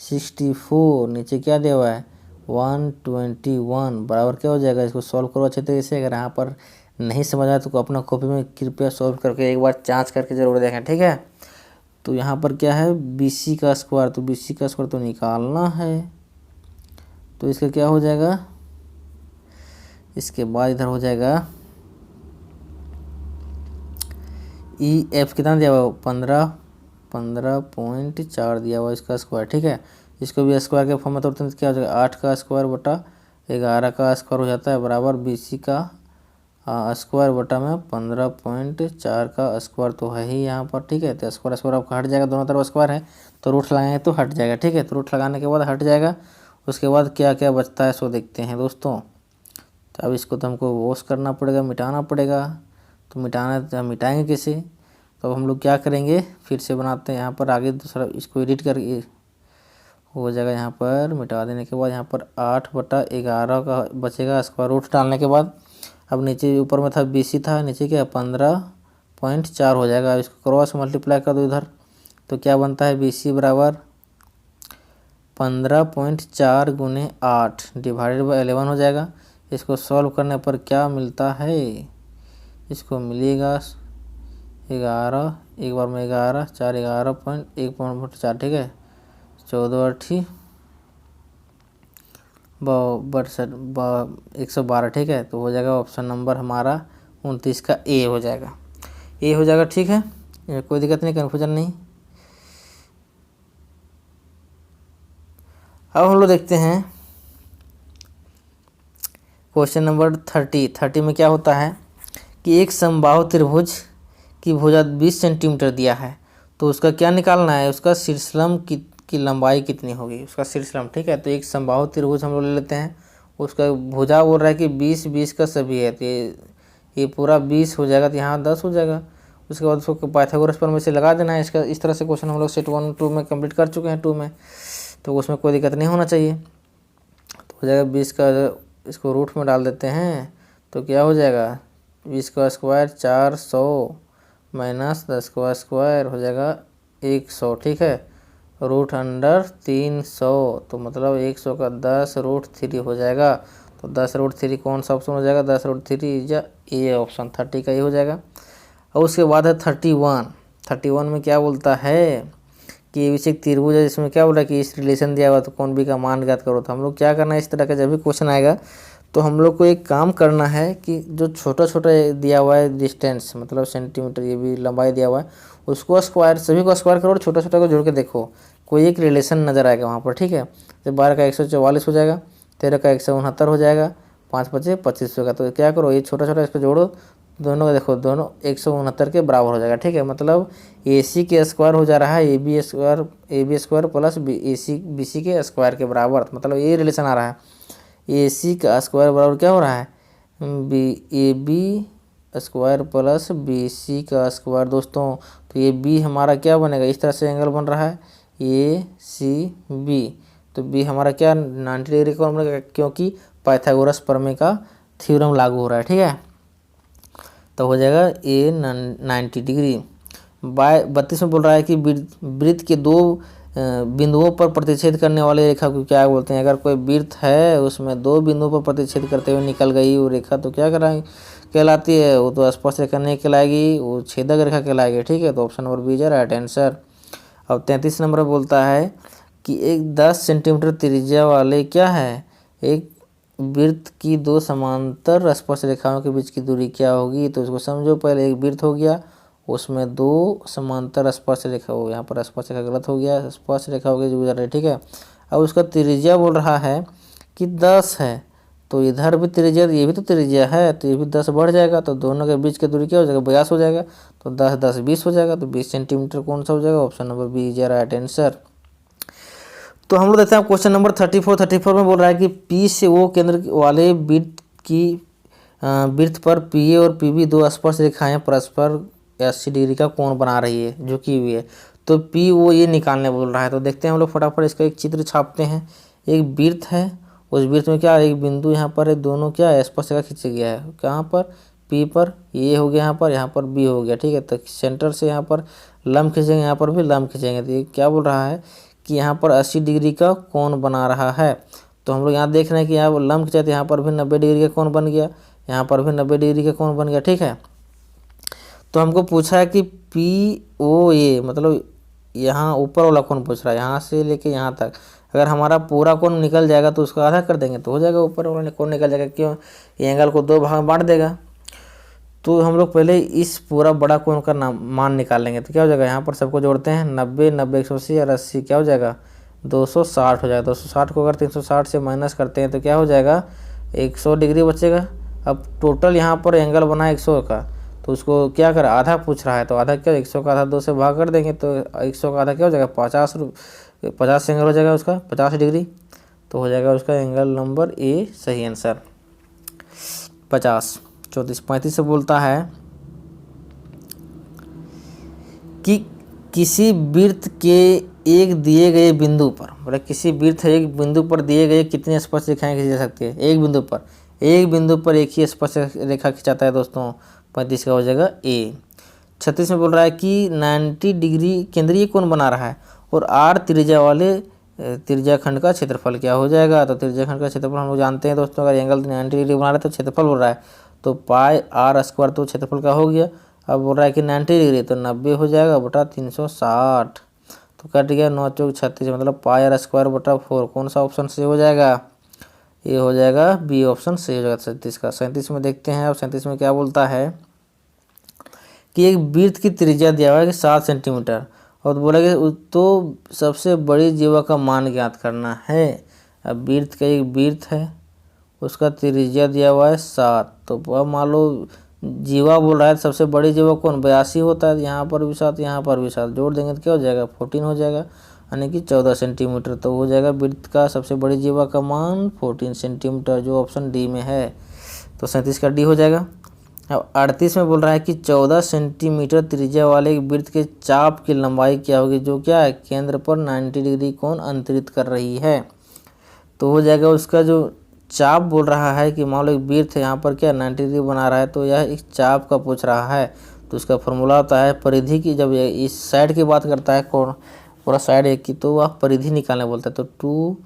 64, नीचे क्या दिया हुआ है 121 बराबर क्या हो जाएगा। इसको सॉल्व करो अच्छे तरीके से। अगर यहाँ पर नहीं समझ आया तो अपना कॉपी में कृपया सॉल्व करके एक बार जांच करके ज़रूर देखें। ठीक है तो यहाँ पर क्या है बी सी का स्क्वायर, तो बी सी का स्क्वायर तो निकालना है। तो इसका क्या हो जाएगा, इसके बाद इधर हो जाएगा ई एफ कितना दिया हुआ 15.4 दिया हुआ इसका स्क्वायर। ठीक है इसको भी स्क्वायर के फॉर्म में तोड़ते हैं तो क्या हो जाएगा 8 का स्क्वायर बटा 11 का स्क्वायर हो जाता है बराबर बी सी का स्क्वायर बटा में 15.4 का स्क्वायर तो है ही यहाँ पर। ठीक है तो स्क्वायर आपका हट जाएगा, दोनों तरफ स्क्वायर है तो रूट लगाएंगे तो हट जाएगा। ठीक है तो रूट लगाने के बाद हट जाएगा। उसके बाद क्या क्या बचता है सो देखते हैं दोस्तों। तो अब इसको तो हमको वॉश करना पड़ेगा, मिटाना पड़ेगा। तो मिटाएंगे कैसे, तो हम लोग क्या करेंगे फिर से बनाते हैं। यहाँ पर आगे दूसरा इसको एडिट करके हो जाएगा। यहाँ पर मिटा देने के बाद यहाँ पर 8/11 का बचेगा स्क्वायर रूट डालने के बाद। अब नीचे ऊपर में था बी सी था, नीचे क्या 15.4 हो जाएगा। इसको क्रॉस मल्टीप्लाई कर दो इधर तो क्या बनता है बी सी बराबर 15.4 गुने 8 डिवाइडेड बाई 11 हो जाएगा। इसको सॉल्व करने पर क्या मिलता है, इसको मिलेगा 11, एक बार में 11, 4 11.1.4 ठीक है, 14 8 112 ठीक है। तो हो जाएगा ऑप्शन नंबर हमारा 29 का ए हो जाएगा, ए हो जाएगा ठीक है, कोई दिक्कत नहीं, कन्फ्यूजन नहीं। अब हम लोग देखते हैं क्वेश्चन नंबर 30 में क्या होता है कि एक समबाहु त्रिभुज की भुजा 20 सेंटीमीटर दिया है, तो उसका क्या निकालना है, उसका शीर्षलंब की लंबाई कितनी होगी, उसका शीर्षलंब ठीक है। तो एक समबाहु त्रिभुज हम लोग ले लेते हैं, उसका भुजा बोल रहा है कि 20 का सभी है, तो ये पूरा 20 हो जाएगा, तो यहाँ 10 हो जाएगा। उसके बाद उसको पाइथागोरस प्रमेय से लगा देना है। इसका इस तरह से क्वेश्चन हम लोग सेट 1 2 में कंप्लीट कर चुके हैं, 2 में, तो उसमें कोई दिक्कत नहीं होना चाहिए। तो हो जाएगा 20 का, इसको रूट में डाल देते हैं तो क्या हो जाएगा, 20 का स्क्वायर 400 माइनस 10 का स्क्वायर हो जाएगा 100 ठीक है, रूट अंडर 300, तो मतलब 100 का 10 रूट 3 हो जाएगा। तो 10 रूट 3 कौन सा ऑप्शन हो जाएगा, 10 रूट 3 या ये ऑप्शन 30 का ये हो जाएगा। और उसके बाद है 31 में क्या बोलता है कि ये विषय त्रिभुज है, जिसमें क्या बोल रहा है कि इस रिलेशन दिया हुआ तो कौन बी का मान ज्ञात करो। तो हम लोग क्या करना है, इस तरह का जब भी क्वेश्चन आएगा तो हम लोग को एक काम करना है कि जो छोटा छोटा दिया हुआ है डिस्टेंस, मतलब सेंटीमीटर ये भी लंबाई दिया हुआ है, उसको स्क्वायर, सभी को स्क्वायर करो और छोटा छोटा को जोड़ के देखो, कोई एक रिलेशन नज़र आएगा वहाँ पर ठीक है। तो 12 का 144 हो जाएगा, 13 का 169 हो जाएगा, 5 5 25 होगा। तो क्या करो, ये छोटा छोटा इसको जोड़ो, दोनों का देखो, दोनों 169 के बराबर हो जाएगा ठीक है। मतलब AC के स्क्वायर हो जा रहा है AB स्क्वायर प्लस BC के स्क्वायर के बराबर, मतलब ये रिलेशन आ रहा है। AC का स्क्वायर बराबर क्या हो रहा है, AB स्क्वायर प्लस BC का स्क्वायर दोस्तों। तो ये B हमारा क्या बनेगा, इस तरह से एंगल बन रहा है ACB, तो B हमारा क्या 90 डिग्री का बनेगा, क्योंकि पाइथागोरस प्रमेय का थ्योरम लागू हो रहा है ठीक है। तो हो जाएगा A 90 डिग्री। 32 में बोल रहा है कि वृत्त के 2 बिंदुओं पर प्रतिच्छेद करने वाले रेखा को क्या बोलते हैं। अगर कोई वृत्त है उसमें 2 बिंदुओं पर प्रतिच्छेद करते हुए निकल गई वो रेखा तो क्या कहलाती है, वो तो स्पर्श रेखा नहीं कहलाएगी, वो छेदक रेखा कहलाएगी ठीक है। तो ऑप्शन नंबर बी है राइट आंसर। अब 33 नंबर बोलता है कि एक 10 सेंटीमीटर त्रिज्या वाले क्या है, एक वृत्त की 2 समांतर स्पर्श रेखाओं के बीच की दूरी क्या होगी। तो इसको समझो, पहले एक वृत्त हो गया, उसमें 2 समांतर स्पर्श रेखा हो, यहाँ पर स्पर्श रेखा गलत हो गया, स्पर्श रेखा हो गई जो गुजर रही ठीक है। अब उसका त्रिज्या बोल रहा है कि 10 है, तो इधर भी त्रिज्या, ये भी तो त्रिज्या है, तो ये भी 10 बढ़ जाएगा, तो दोनों के बीच की दूरी क्या हो जाएगा, 82 हो जाएगा। तो 10 10 20 हो जाएगा, तो 20 सेंटीमीटर कौन सा हो जाएगा, option number B is right answer. तो हम लोग देखते हैं क्वेश्चन नंबर 34 में बोल रहा है कि P से O केंद्र वाले वृत्त पर PA और PB 2 स्पर्श रेखाएं परस्पर 80 डिग्री का कोण बना रही है, झुकी हुई है। तो PO ये निकालने बोल रहा है। तो देखते हैं हम लोग फटाफट इसका एक चित्र छापते हैं। एक वृत्त है, उस वृत्त में क्या एक बिंदु यहाँ पर है, दोनों क्या स्पर्श रेखा खींचा गया है, कहाँ पर P पर, ये हो गया यहाँ पर B हो गया ठीक है। तो सेंटर से यहाँ पर लंब खींचेंगे, यहाँ पर भी लंब खींचेंगे। तो ये क्या बोल रहा है कि यहाँ पर 80 डिग्री का कोण बना रहा है। तो हम लोग यहाँ देख रहे हैं कि यहाँ लंब खींचा, तो यहाँ पर भी 90 डिग्री का कोण बन गया, यहाँ पर भी 90 डिग्री का कोण बन गया ठीक है। तो हमको पूछा है कि POA मतलब यहाँ ऊपर वाला कोण पूछ रहा है, यहाँ से लेके यहाँ तक अगर हमारा पूरा कोण निकल जाएगा तो उसका आधा कर देंगे तो हो जाएगा, ऊपर वाला कोण निकल जाएगा, क्यों, ये एंगल को 2 भाग में बांट देगा। तो हम लोग पहले इस पूरा बड़ा कोण का मान निकाल लेंगे। तो क्या हो जाएगा, यहाँ पर सबको जोड़ते हैं, 90 90 180 और 80 क्या हो जाएगा 260 हो जाएगा। 260 को अगर 360 से माइनस करते हैं तो क्या हो जाएगा 100 डिग्री बचेगा। अब टोटल यहाँ पर एंगल बना 100 का, तो उसको क्या कर आधा पूछ रहा है, तो आधा क्या 100 का आधा 2 से भाग कर देंगे, तो 100 का आधा क्या हो जाएगा 50 एंगल हो जाएगा उसका 50 डिग्री। तो हो जाएगा उसका एंगल नंबर ए सही आंसर 50। 34 से बोलता है कि किसी वृत्त के एक दिए गए बिंदु पर, मतलब किसी वृत्त है एक बिंदु पर दिए गए कितनी स्पर्श रेखाएं खींची जा सकती है, एक बिंदु पर एक ही स्पर्श रेखा खिंचाता है दोस्तों। 35 का हो जाएगा ए। 36 में बोल रहा है कि 90 डिग्री केंद्रीय कोण बना रहा है और R त्रिज्या वाले त्रिज्याखंड का क्षेत्रफल क्या हो जाएगा। तो त्रिज्याखंड का क्षेत्रफल हम लोग जानते हैं दोस्तों, अगर एंगल 90 डिग्री बना रहे तो क्षेत्रफल बोल रहा है, तो पाई आर स्क्वायर तो क्षेत्रफल का हो गया। अब बोल रहा है कि 90 डिग्री तो 90 हो जाएगा बटा 360, तो कट गया 9 चौक 36, मतलब पाई आर स्क्वायर बटा 4। कौन सा ऑप्शन से हो जाएगा, ये हो जाएगा बी ऑप्शन से हो जाएगा 37 का। 37 में देखते हैं, अब 37 में क्या बोलता है कि एक वृत्त की त्रिज्या दिया हुआ है कि 7 सेंटीमीटर, और बोला कि तो सबसे बड़ी जीवा का मान ज्ञात करना है। अब वृत्त का एक वृत्त है, उसका त्रिज्या दिया हुआ है 7, तो अब मान लो जीवा बोल रहा है सबसे बड़ी जीवा कौन 82 होता है, यहाँ पर भी 7 यहाँ पर भी 7, जोड़ देंगे तो क्या हो जाएगा 14 हो जाएगा, यानी कि 14 सेंटीमीटर। तो हो जाएगा वृत्त का सबसे बड़ी जीवा का मान 14 सेंटीमीटर, जो ऑप्शन डी में है। तो 37 का डी हो जाएगा। अब 38 में बोल रहा है कि 14 सेंटीमीटर त्रिज्या वाले एक वृत्त के चाप की लंबाई क्या होगी, जो क्या है केंद्र पर 90 डिग्री कोण अंतरित कर रही है। तो हो जाएगा उसका जो चाप बोल रहा है कि मान लो एक वृत्त है, यहाँ पर क्या 90 डिग्री बना रहा है, तो यह एक चाप का पूछ रहा है। तो उसका फॉर्मूला होता है परिधि की, जब ये इस साइड की बात करता है कोण पूरा साइड एक की, तो वह परिधि निकालने बोलता है। तो 2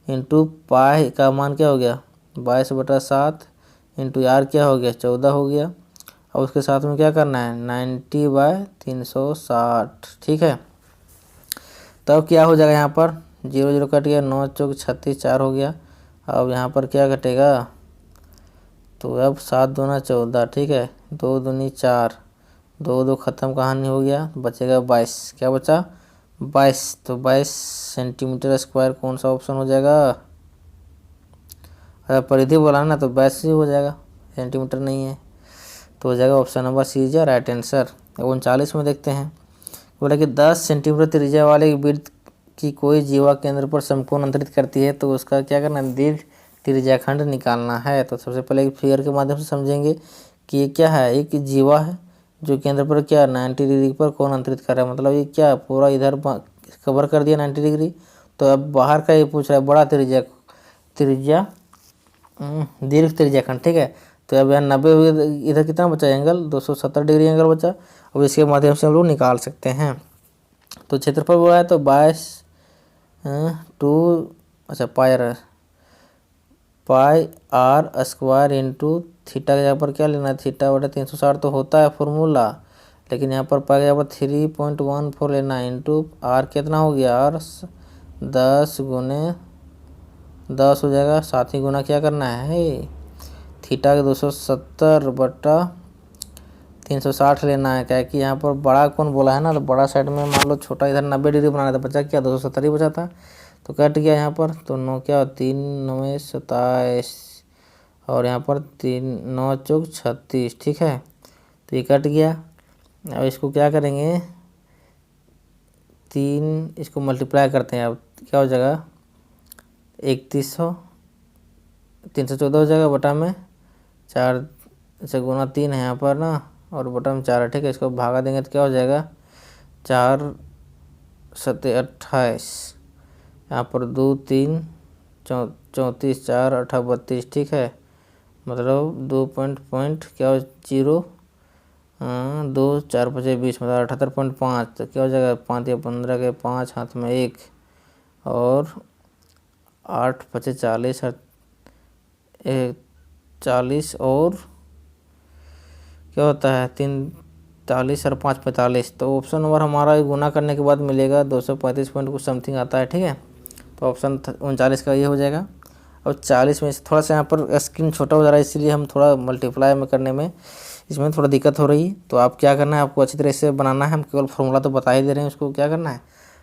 इंटू पाई का मान क्या हो गया 22/7 इंटू आर क्या हो गया 14 हो गया, और उसके साथ में क्या करना है 90/360, ठीक है। तब क्या हो जाएगा, यहाँ पर 0 0 कट गया, 9 चौक 36 4 हो गया। अब यहाँ पर क्या घटेगा, तो अब 7 दूना 14, ठीक है, 2 दूनी 4, 2 2 खत्म कहानी हो गया, बचेगा 22, क्या बचा 22। तो 22 सेंटीमीटर स्क्वायर कौन सा ऑप्शन हो जाएगा, अगर परिधि बोला ना तो 22 ही हो जाएगा, सेंटीमीटर नहीं है, तो हो जाएगा option number C is right answer. 39 में देखते हैं, बोला कि 10 सेंटीमीटर त्रिज्या वाले वृत्त की कोई जीवा केंद्र पर समकोण अंतरित करती है, तो उसका क्या करना है दीर्घ त्रिज्याखंड निकालना है। तो सबसे पहले एक फिगर के माध्यम से समझेंगे कि ये क्या है, एक जीवा है जो केंद्र पर क्या 90 डिग्री पर कोण अंतरित कर रहा है, मतलब ये क्या पूरा इधर कवर कर दिया 90 डिग्री। तो अब बाहर का ये पूछ रहा है बड़ा त्रिज्या दीर्घ त्रिज्याखंड, ठीक है। तो अब यहाँ 90 हुए, इधर कितना बचा एंगल 270 डिग्री एंगल बचा। अब इसके माध्यम से हम लोग निकाल सकते हैं। तो क्षेत्रफल बोला है तो 22 अच्छा पाई आर स्क्वायर इंटू थीटा के जगह पर क्या लेना है थीटा बटा 360 तो होता है फॉर्मूला, लेकिन यहाँ पर पाई के जगह पर 3.14 लेना है, इंटू आर कितना हो गया आर 10 गुने 10 हो जाएगा, साथ ही गुना क्या करना है थीटा के 270 बटा 360 लेना है, क्या कि यहाँ पर बड़ा कौन बोला है ना, तो बड़ा साइड में मान लो छोटा इधर 90 डिग्री बनाना था, बचा क्या 270 ही बचा था, तो कट गया यहाँ पर। तो 9 क्या 3 9 27 और यहाँ पर 3 9 चौक 36, ठीक है, तो ये कट गया। अब इसको क्या करेंगे 3 इसको मल्टीप्लाई करते हैं, अब क्या हो जाएगा 3100 314 हो जाएगा, बटा में 4 से गुना 3 है यहाँ पर ना, और बटा में 4 है, ठीक है। इसको भागा देंगे तो क्या हो जाएगा 4 7 28, यहाँ पर 2 3 34 4 8 32, ठीक है, मतलब 2 पॉइंट क्या हो 0 2 4 5 20 मतलब 78.5, तो क्या हो जाएगा 5 या 15 के 5 हाथ में 1 और 8 5 40 40 और क्या होता है 43 और 5 45, तो ऑप्शन नंबर हमारा गुना करने के बाद मिलेगा 235 पॉइंट कुछ समथिंग आता है, ठीक है। तो ऑप्शन 39 का ये हो जाएगा। और 40 में थोड़ा सा यहाँ पर स्क्रीन छोटा हो जा रहा है, इसलिए हम थोड़ा मल्टीप्लाई में करने में इसमें थोड़ा दिक्कत हो रही है। तो आप क्या करना है, आपको अच्छी तरह से बनाना है, हम केवल फॉर्मूला तो बता ही दे रहे हैं, उसको क्या करना है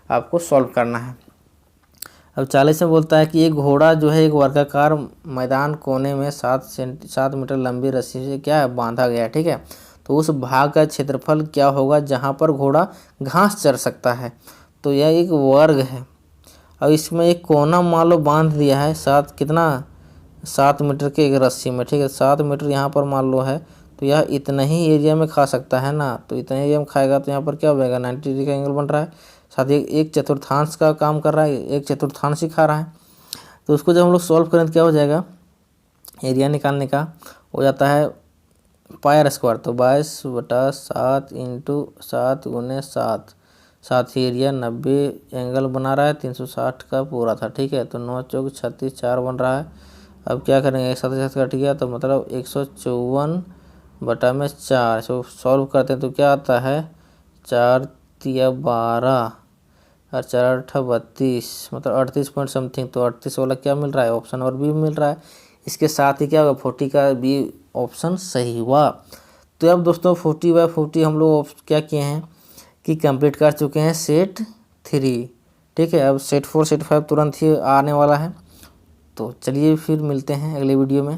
आपको सॉल्व करना है। अब 40 में बोलता है कि एक घोड़ा जो है एक वर्गाकार मैदान कोने में 7 मीटर लंबी रस्सी से क्या है बांधा गया, ठीक है। तो उस भाग का क्षेत्रफल क्या होगा जहाँ पर घोड़ा घास चर सकता है, तो यह एक वर्ग है। अब इसमें एक कोना मान लो बांध दिया है 7 मीटर के एक रस्सी में, ठीक है, 7 मीटर यहाँ पर मान लो है, तो यह इतना ही एरिया में खा सकता है ना, तो इतने एरिया में खाएगा तो यहाँ पर क्या हो जाएगा 90 डिग्री का एंगल बन रहा है, साथ ही एक चतुर्थांश का काम कर रहा है, एक चतुर्थांश ही खा रहा है। तो उसको जब हम लोग सॉल्व करें तो क्या हो जाएगा एरिया निकालने का हो जाता है पाई आर स्क्वायर, तो 22/7 इंटू 7 गुने 7 साथ ही एरिया 90 एंगल बना रहा है, 360 का पूरा था। ठीक है, तो 9 चौक 36 4 बन रहा है। अब क्या करेंगे, एक साथ कट गया तो मतलब 154 बटा में 4। इसको सॉल्व करते हैं तो क्या आता है, 4 तिया 12 और 4 8 32, मतलब 38 पॉइंट समथिंग। तो 38 वाला क्या मिल रहा है, ऑप्शन नंबर बी मिल रहा है। इसके साथ ही क्या होगा, 40 का बी ऑप्शन सही हुआ। तो अब दोस्तों 40/40 हम लोग क्या किए हैं कि कंप्लीट कर चुके हैं सेट 3। ठीक है, अब सेट 4 सेट 5 तुरंत ही आने वाला है। तो चलिए फिर मिलते हैं अगले वीडियो में।